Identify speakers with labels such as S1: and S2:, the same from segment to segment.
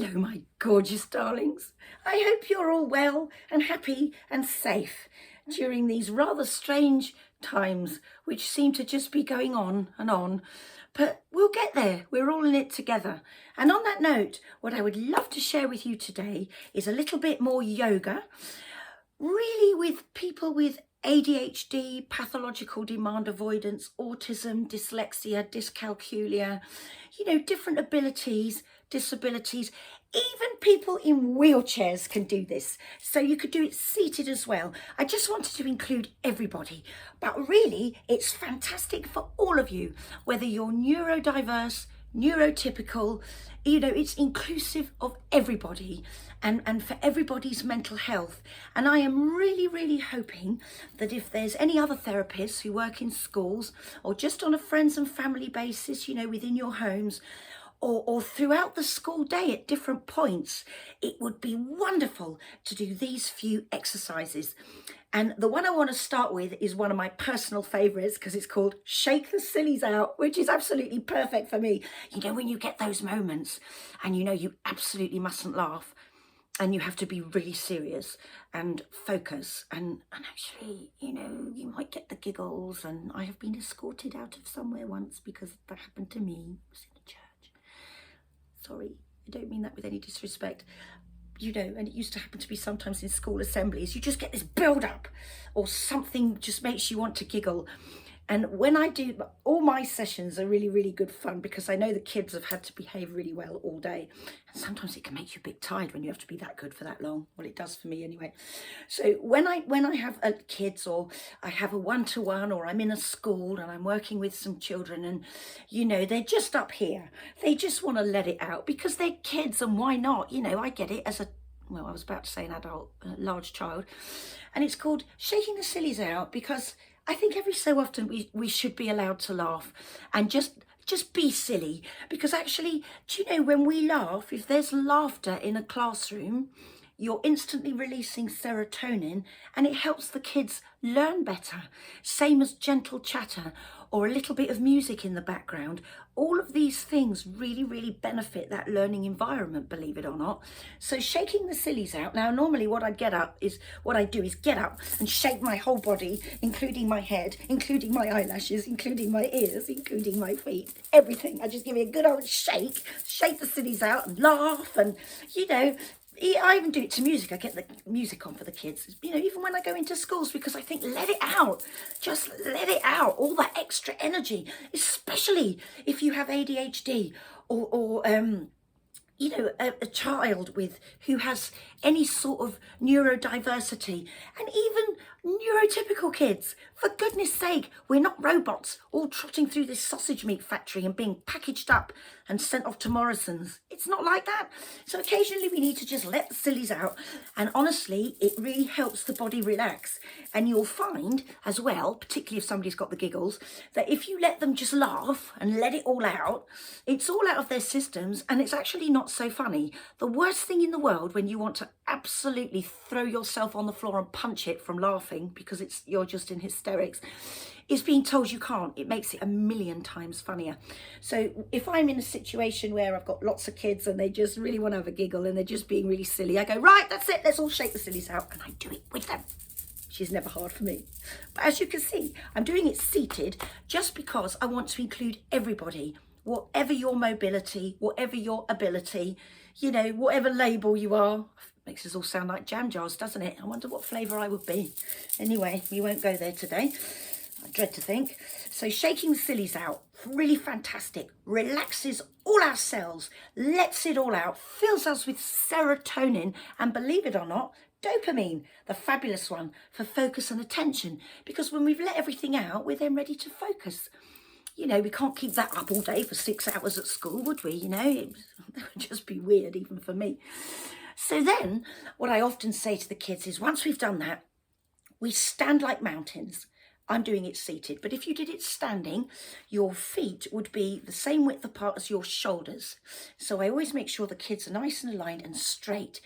S1: Hello, my gorgeous darlings. I hope you're all well and happy and safe during these rather strange times which seem to just be going on and on. But we'll get there. We're all in it together. And on that note, what I would love to share with you today is a little bit more yoga, really with people with ADHD, pathological demand avoidance, autism, dyslexia, dyscalculia, different abilities, disabilities. Even people in wheelchairs can do this. So you could do it seated as well. I just wanted to include everybody, but really it's fantastic for all of you, whether you're neurodiverse, neurotypical, it's inclusive of everybody and for everybody's mental health. And I am really, really hoping that if there's any other therapists who work in schools or just on a friends and family basis, within your homes, or throughout the school day at different points, it would be wonderful to do these few exercises. And the one I want to start with is one of my personal favorites because it's called Shake the Sillies Out, which is absolutely perfect for me. When you get those moments and you absolutely mustn't laugh and you have to be really serious and focus and actually, you might get the giggles. And I have been escorted out of somewhere once because that happened to me. It was in a church. Sorry, I don't mean that with any disrespect. And it used to happen to be sometimes in school assemblies. You just get this build up or something just makes you want to giggle. And when I do, all my sessions are really, really good fun because I know the kids have had to behave really well all day. And sometimes it can make you a bit tired when you have to be that good for that long. Well, it does for me anyway. So when I have kids, or I have a one-to-one, or I'm in a school and I'm working with some children and, they're just up here. They just want to let it out because they're kids, and why not? I get it as I was about to say an adult, a large child. And it's called Shaking the Sillies Out because I think every so often we should be allowed to laugh and just be silly. Because actually, do you know, when we laugh, if there's laughter in a classroom, you're instantly releasing serotonin and it helps the kids learn better. Same as gentle chatter or a little bit of music in the background. All of these things really, really benefit that learning environment, believe it or not. So shaking the sillies out. Now, normally what I do is get up and shake my whole body, including my head, including my eyelashes, including my ears, including my feet, everything. I just give it a good old shake the sillies out and laugh and, I even do it to music. I get the music on for the kids, even when I go into schools, because I think let it out. Just let it out, all that extra energy, especially if you have ADHD or a child who has any sort of neurodiversity, and even neurotypical kids. For goodness sake, we're not robots all trotting through this sausage meat factory and being packaged up and sent off to Morrison's. It's not like that. So occasionally we need to just let the sillies out. And honestly, it really helps the body relax. And you'll find as well, particularly if somebody's got the giggles, that if you let them just laugh and let it all out, it's all out of their systems and it's actually not so funny. The worst thing in the world when you want to absolutely throw yourself on the floor and punch it from laughing because you're just in hysterics is being told you can't. It makes it a million times funnier. So if I'm in a situation where I've got lots of kids and they just really want to have a giggle and they're just being really silly, I go, right, that's it, let's all shake the sillies out, and I do it with them. She's never hard for me. But as you can see, I'm doing it seated just because I want to include everybody, whatever your mobility, whatever your ability, whatever label you are. Makes us all sound like jam jars, doesn't it? I wonder what flavour I would be. Anyway, we won't go there today. I dread to think. So shaking the sillies out, really fantastic. Relaxes all our cells, lets it all out, fills us with serotonin, and believe it or not, dopamine, the fabulous one for focus and attention. Because when we've let everything out, we're then ready to focus. We can't keep that up all day for 6 hours at school, would we? It would just be weird even for me. So then what I often say to the kids is once we've done that, we stand like mountains. I'm doing it seated, but if you did it standing, your feet would be the same width apart as your shoulders. So I always make sure the kids are nice and aligned and straight,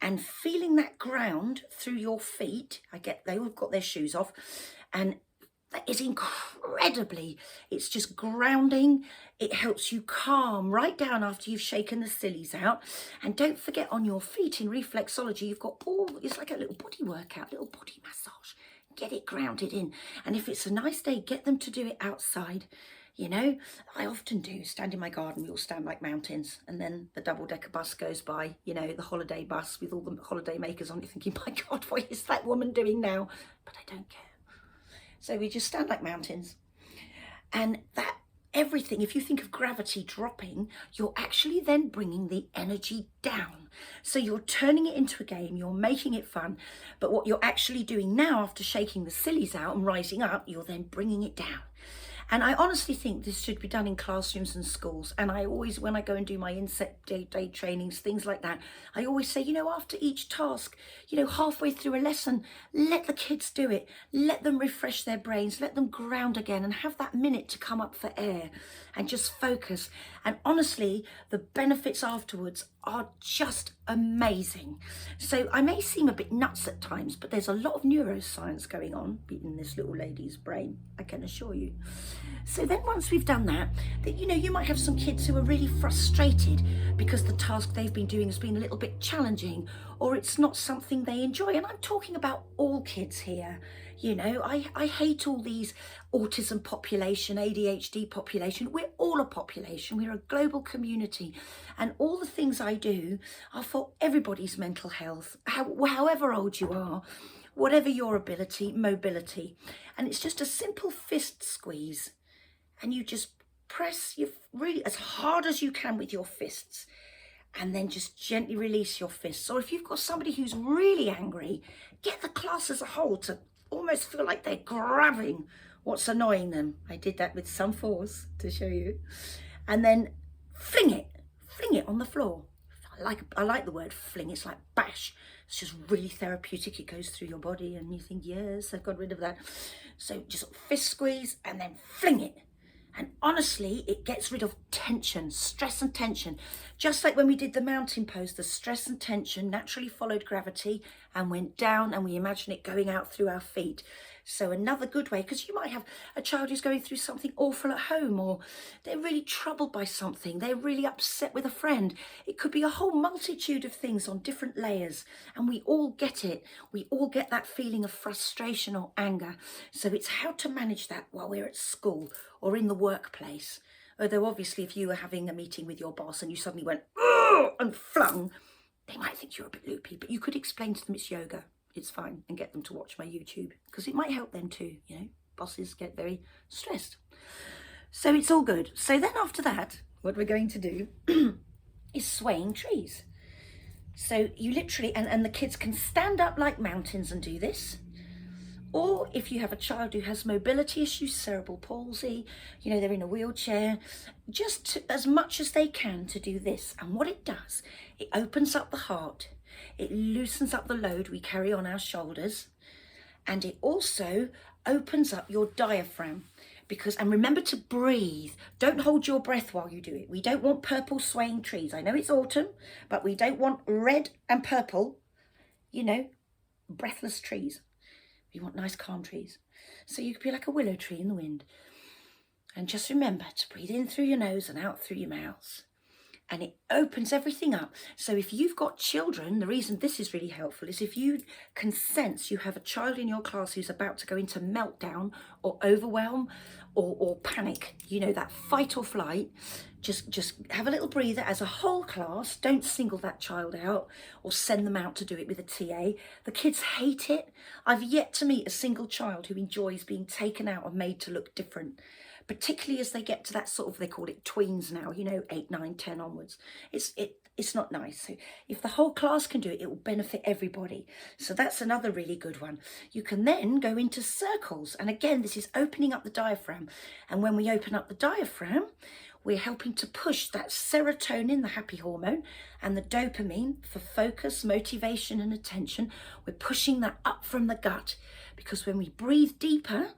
S1: and feeling that ground through your feet. They all got their shoes off, and that is incredibly, it's just grounding. It helps you calm right down after you've shaken the sillies out. And don't forget, on your feet in reflexology, you've got it's like a little body workout, little body massage. Get it grounded in. And if it's a nice day, get them to do it outside. You know, I often do stand in my garden. We all stand like mountains, and then the double-decker bus goes by, you know, the holiday bus with all the holiday makers on it, thinking, my God, what is that woman doing now? But I don't care. So we just stand like mountains. And that everything, if you think of gravity dropping, you're actually then bringing the energy down. So you're turning it into a game, you're making it fun. But what you're actually doing now, after shaking the sillies out and rising up, you're then bringing it down. And I honestly think this should be done in classrooms and schools. And I always, when I go and do my inset day trainings, things like that, I always say, you know, after each task, you know, halfway through a lesson, let the kids do it. Let them refresh their brains, let them ground again, and have that minute to come up for air and just focus. And honestly, the benefits afterwards are just amazing. So I may seem a bit nuts at times, but there's a lot of neuroscience going on in this little lady's brain, I can assure you. So then once we've done that, you know, you might have some kids who are really frustrated because the task they've been doing has been a little bit challenging, or it's not something they enjoy. And I'm talking about all kids here. You know, I hate all these autism population, ADHD population. We're all a population. We're a global community. And all the things I do are for everybody's mental health, however old you are, whatever your ability, mobility. And it's just a simple fist squeeze. And you just press really as hard as you can with your fists, and then just gently release your fists. Or if you've got somebody who's really angry, get the class as a whole to almost feel like they're grabbing what's annoying them. I did that with some force to show you. And then fling it on the floor. I like the word fling. It's like bash. It's just really therapeutic. It goes through your body and you think, yes, I've got rid of that. So just fist squeeze and then fling it. And honestly, it gets rid of tension, stress and tension. Just like when we did the mountain pose, the stress and tension naturally followed gravity and went down, and we imagine it going out through our feet. So another good way, because you might have a child who's going through something awful at home, or they're really troubled by something, they're really upset with a friend. It could be a whole multitude of things on different layers, and we all get it. We all get that feeling of frustration or anger. So it's how to manage that while we're at school or in the workplace. Although obviously if you were having a meeting with your boss and you suddenly went, "Ugh," and flung, they might think you're a bit loopy, but you could explain to them it's yoga. It's fine, and get them to watch my YouTube, because it might help them too. You know, bosses get very stressed. So it's all good. So then after that, what we're going to do is swaying trees. So you literally, and the kids can stand up like mountains and do this. Or if you have a child who has mobility issues, cerebral palsy, you know, they're in a wheelchair, just as much as they can to do this. And what it does, it opens up the heart, it loosens up the load we carry on our shoulders, and it also opens up your diaphragm. And remember to breathe. Don't hold your breath while you do it. We don't want purple swaying trees. I know it's autumn, but we don't want red and purple, you know, breathless trees. We want nice calm trees. So you could be like a willow tree in the wind. And just remember to breathe in through your nose and out through your mouth. And it opens everything up. So if you've got children, the reason this is really helpful is if you can sense you have a child in your class who's about to go into meltdown or overwhelm or panic, you know, that fight or flight, just have a little breather as a whole class. Don't single that child out or send them out to do it with a TA. The kids hate it. I've yet to meet a single child who enjoys being taken out and made to look different, particularly as they get to that sort of, they call it tweens now, you know, 8, 9, 10 onwards. It's not nice. So if the whole class can do it, it will benefit everybody. So that's another really good one. You can then go into circles. And again, this is opening up the diaphragm. And when we open up the diaphragm, we're helping to push that serotonin, the happy hormone, and the dopamine for focus, motivation, and attention. We're pushing that up from the gut, because when we breathe deeper,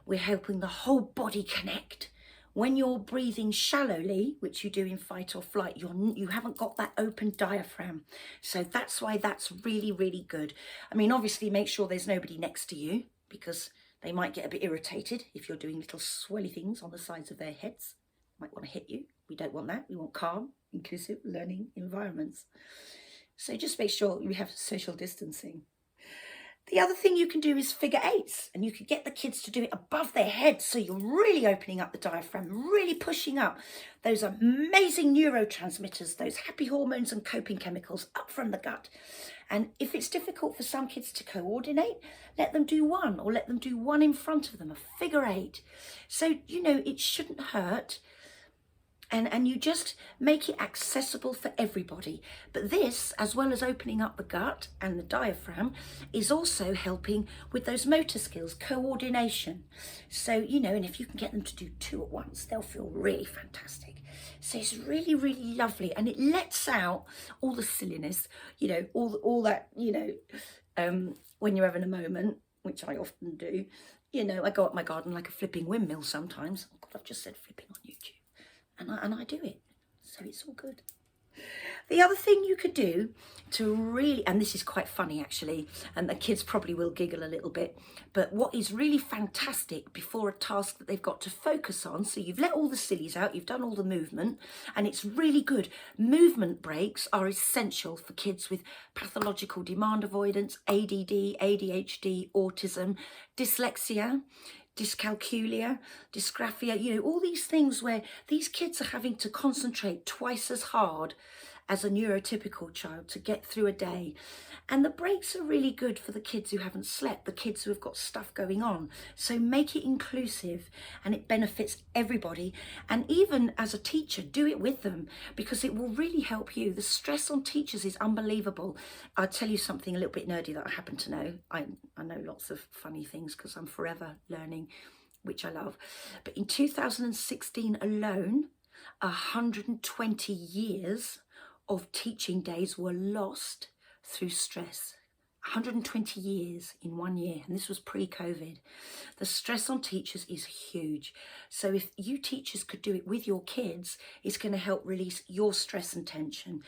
S1: we're helping the whole body connect. When you're breathing shallowly, which you do in fight or flight, you haven't got that open diaphragm. So that's why that's really, really good. I mean, obviously make sure there's nobody next to you, because They might get a bit irritated if you're doing little swelly things on the sides of their heads. Might want to hit you. We don't want that. We want calm, inclusive learning environments. So just make sure we have social distancing. The other thing you can do is figure eights, and you can get the kids to do it above their heads. So you're really opening up the diaphragm, really pushing up those amazing neurotransmitters, those happy hormones and coping chemicals up from the gut. And if it's difficult for some kids to coordinate, let them do one, or let them do one in front of them, a figure eight. So, it shouldn't hurt. And you just make it accessible for everybody. But this, as well as opening up the gut and the diaphragm, is also helping with those motor skills, coordination. So, and if you can get them to do two at once, they'll feel really fantastic. So it's really, really lovely. And it lets out all the silliness, all that, when you're having a moment, which I often do. I go up my garden like a flipping windmill sometimes. Oh God, I've just said flipping on YouTube. And I do it, so it's all good. The other thing you could do to really, and this is quite funny actually, and the kids probably will giggle a little bit, but what is really fantastic before a task that they've got to focus on, so you've let all the sillies out, you've done all the movement, and it's really good. Movement breaks are essential for kids with pathological demand avoidance, ADD, ADHD, autism, dyslexia, dyscalculia, dysgraphia, all these things where these kids are having to concentrate twice as hard as a neurotypical child to get through a day. And the breaks are really good for the kids who haven't slept, the kids who have got stuff going on. So make it inclusive, and it benefits everybody. And even as a teacher, do it with them, because it will really help you. The stress on teachers is unbelievable. I'll tell you something a little bit nerdy that I happen to know. I know lots of funny things because I'm forever learning, which I love. But in 2016 alone, 120 years of teaching days were lost through stress. 120 years in 1 year, and this was pre-COVID. The stress on teachers is huge. So if you teachers could do it with your kids, it's going to help release your stress and tension.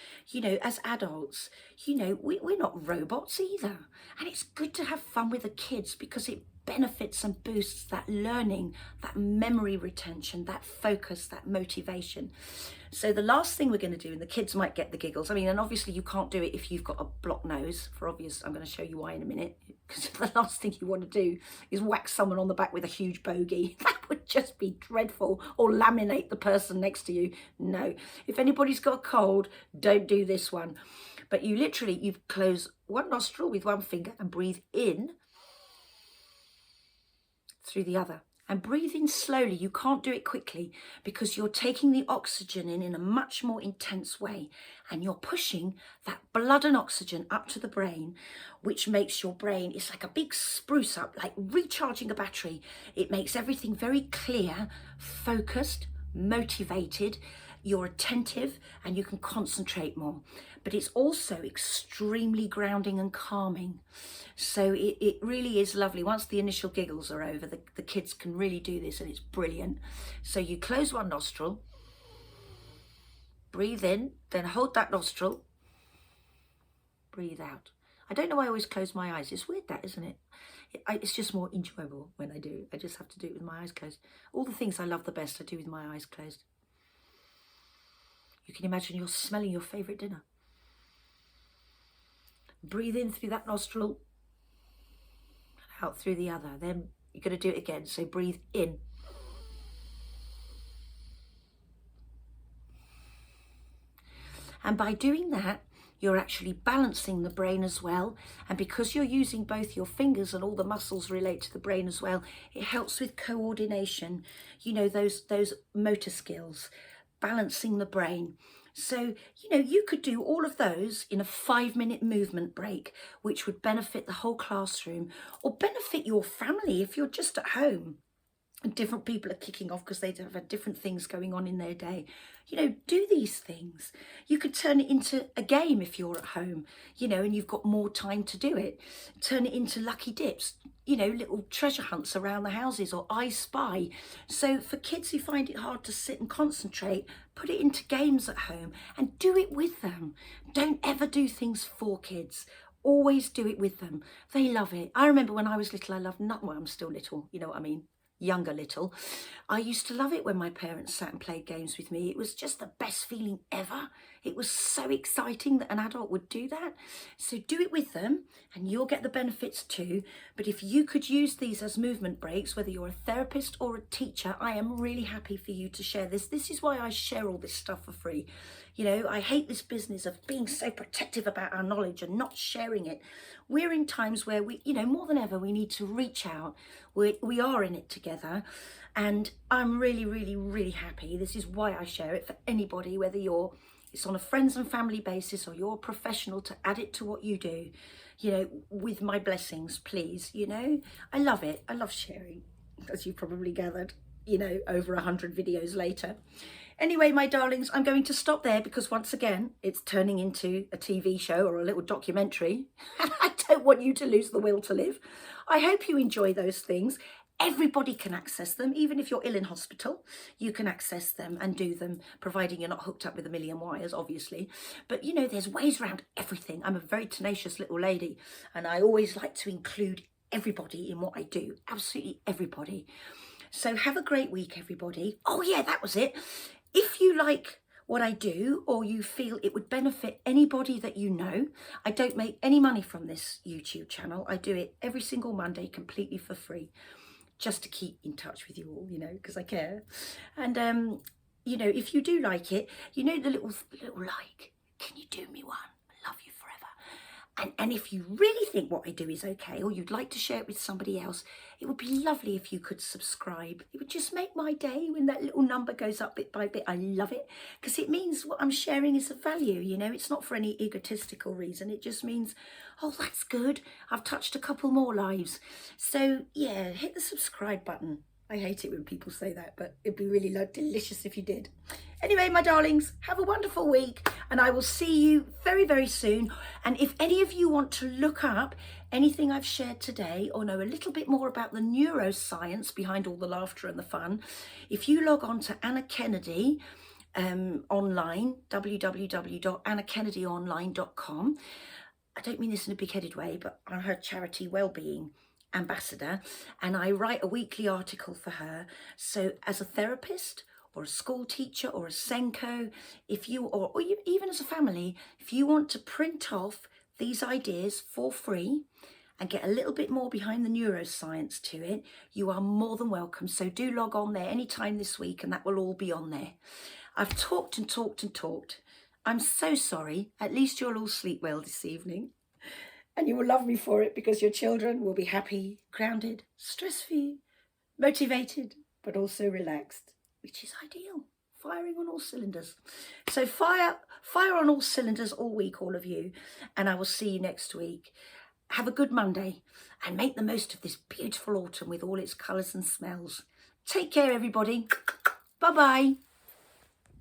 S1: As adults, we're not robots either. And it's good to have fun with the kids because it benefits and boosts that learning, that memory retention, that focus, that motivation. So the last thing we're going to do, and the kids might get the giggles, and obviously you can't do it if you've got a blocked nose, for obvious, I'm going to show you why in a minute, because the last thing you want to do is whack someone on the back with a huge bogey. That would just be dreadful, or laminate the person next to you. No, if anybody's got a cold, don't do this one. But you close one nostril with one finger and breathe in through the other, and breathe in slowly. You can't do it quickly because you're taking the oxygen in a much more intense way, and you're pushing that blood and oxygen up to the brain, which makes your brain, it's like a big spruce up, like recharging a battery. It makes everything very clear, focused, motivated. You're attentive and you can concentrate more. But it's also extremely grounding and calming. So it really is lovely. Once the initial giggles are over, the kids can really do this, and it's brilliant. So you close one nostril, breathe in, then hold that nostril, breathe out. I don't know why I always close my eyes. It's weird that, isn't it? It's just more enjoyable when I do. I just have to do it with my eyes closed. All the things I love the best I do with my eyes closed. You can imagine you're smelling your favourite dinner. Breathe in through that nostril, out through the other. Then you're going to do it again. So breathe in. And by doing that, you're actually balancing the brain as well. And because you're using both your fingers and all the muscles relate to the brain as well, it helps with coordination, those motor skills, balancing the brain. So, you could do all of those in a 5-minute movement break, which would benefit the whole classroom or benefit your family if you're just at home and different people are kicking off because they have had different things going on in their day. Do these things. You could turn it into a game if you're at home, and you've got more time to do it. Turn it into lucky dips, little treasure hunts around the houses, or I Spy. So for kids who find it hard to sit and concentrate, put it into games at home and do it with them. Don't ever do things for kids. Always do it with them. They love it. I remember when I was little, I loved nothing. Well, I'm still little, you know what I mean? Younger little. I used to love it when my parents sat and played games with me. It was just the best feeling ever. It was so exciting that an adult would do that. So do it with them and you'll get the benefits too. But if you could use these as movement breaks, whether you're a therapist or a teacher, I am really happy for you to share this. This is why I share all this stuff for free. You know, I hate this business of being so protective about our knowledge and not sharing it. We're in times where we, you know, more than ever, we need to reach out. We are in it together. And I'm really, really, really happy. This is why I share it for anybody, whether it's on a friends and family basis or you're a professional, to add it to what you do, you know, with my blessings, please. You know, I love it. I love sharing, as you probably gathered, you know, over 100 videos later. Anyway, my darlings, I'm going to stop there because once again, it's turning into a TV show or a little documentary. I don't want you to lose the will to live. I hope you enjoy those things. Everybody can access them. Even if you're ill in hospital, you can access them and do them, providing you're not hooked up with a million wires, obviously. But, you know, there's ways around everything. I'm a very tenacious little lady, and I always like to include everybody in what I do. Absolutely everybody. So have a great week, everybody. Oh, yeah, that was it. If you like what I do or you feel it would benefit anybody that you know, I don't make any money from this YouTube channel. I do it every single Monday completely for free, just to keep in touch with you all, you know, because I care. And, you know, if you do like it, you know, the little like, can you do me one? I love you forever. And if you really think what I do is okay, or you'd like to share it with somebody else, it would be lovely if you could subscribe. It would just make my day when that little number goes up bit by bit. I love it because it means what I'm sharing is of value. You know, it's not for any egotistical reason. It just means, oh, that's good. I've touched a couple more lives. So yeah, hit the subscribe button. I hate it when people say that, but it'd be really delicious if you did. Anyway, my darlings, have a wonderful week and I will see you very, very soon. And if any of you want to look up anything I've shared today or know a little bit more about the neuroscience behind all the laughter and the fun, if you log on to Anna Kennedy online, www.annakennedyonline.com. I don't mean this in a big-headed way, but I'm her charity wellbeing ambassador and I write a weekly article for her. So as a therapist or a school teacher or a Senko, if you or even as a family, if you want to print off these ideas for free and get a little bit more behind the neuroscience to it, you are more than welcome. So do log on there anytime this week and that will all be on there. I've talked and talked and talked. I'm so sorry. At least you'll all sleep well this evening. And you will love me for it because your children will be happy, grounded, stress-free, motivated, but also relaxed, which is ideal. Firing on all cylinders. So fire on all cylinders all week, all of you. And I will see you next week. Have a good Monday and make the most of this beautiful autumn with all its colours and smells. Take care, everybody. Bye-bye.